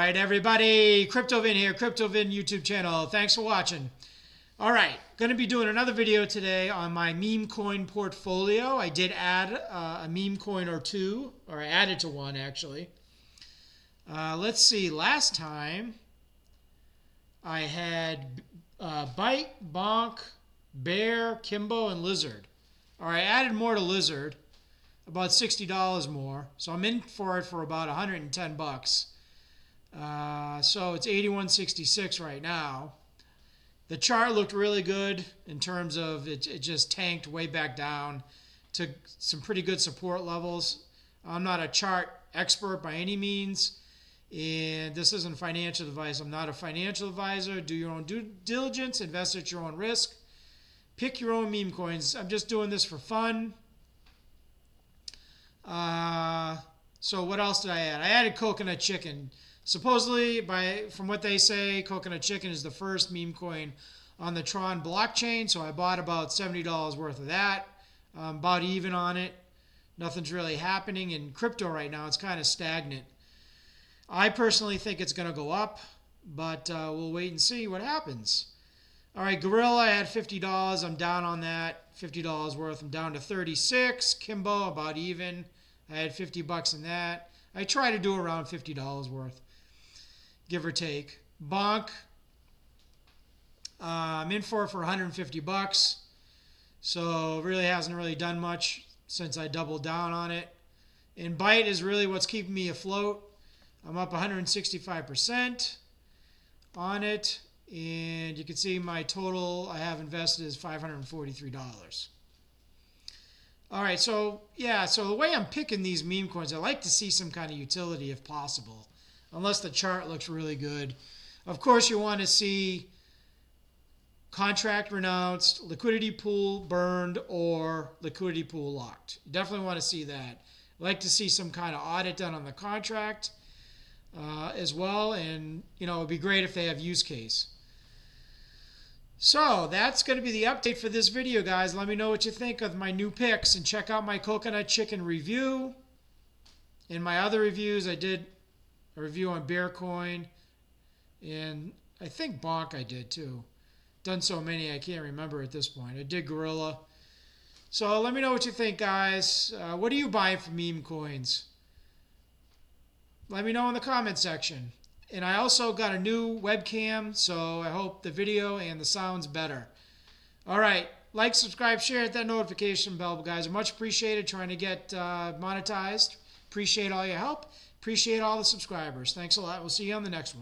right, everybody. CryptoVin here, CryptoVin YouTube channel. Thanks for watching. All right, going to be doing another video today on my Memecoin portfolio. I did add a Memecoin or two, or I added to one actually. Let's see. Last time I had Byte, Bonk, Bear, Kimbo, and Lizard. All right, I added more to Lizard, about $60 more. So I'm in for it for about 110 bucks. So it's 81.66 right now. The chart looked really good in terms of it just tanked way back down to some pretty good support levels. I'm not a chart expert by any means, and this isn't financial advice. I'm not a financial advisor. Do your own due diligence, invest at your own risk, pick your own meme coins. I'm just doing this for fun. So what else did I add? I added coconut chicken. Supposedly, from what they say, coconut chicken is the first meme coin on the Tron blockchain. So I bought about $70 worth of that. About even on it. Nothing's really happening in crypto right now. It's kind of stagnant. I personally think it's going to go up, but we'll wait and see what happens. All right, Gorilla, I had $50. I'm down on that. $50 worth. I'm down to 36. Kimbo, about even. I had 50 bucks in that. I try to do around $50 worth, give or take. Bonk, I'm in for 150 bucks. So it really hasn't really done much since I doubled down on it. And Byte is really what's keeping me afloat. I'm up 165% on it. And you can see my total I have invested is $543. All right, so yeah, so the way I'm picking these meme coins, I like to see some kind of utility if possible, unless the chart looks really good. Of course, you want to see contract renounced, liquidity pool burned, or liquidity pool locked. You definitely want to see that. I like to see some kind of audit done on the contract as well, and it would be great if they have use case. So that's going to be the update for this video, guys. Let me know what you think of my new picks, and check out my coconut chicken review. In my other reviews, I did a review on Bearcoin, and I think Bonk I did too. Done so many I can't remember at this point. I did Gorilla. So let me know what you think, guys. What are you buying for meme coins? Let me know in the comment section. And I also got a new webcam, so I hope the video and the sound's better. All right, like, subscribe, share, hit that notification bell, guys. Much appreciated trying to get monetized. Appreciate all your help. Appreciate all the subscribers. Thanks a lot. We'll see you on the next one.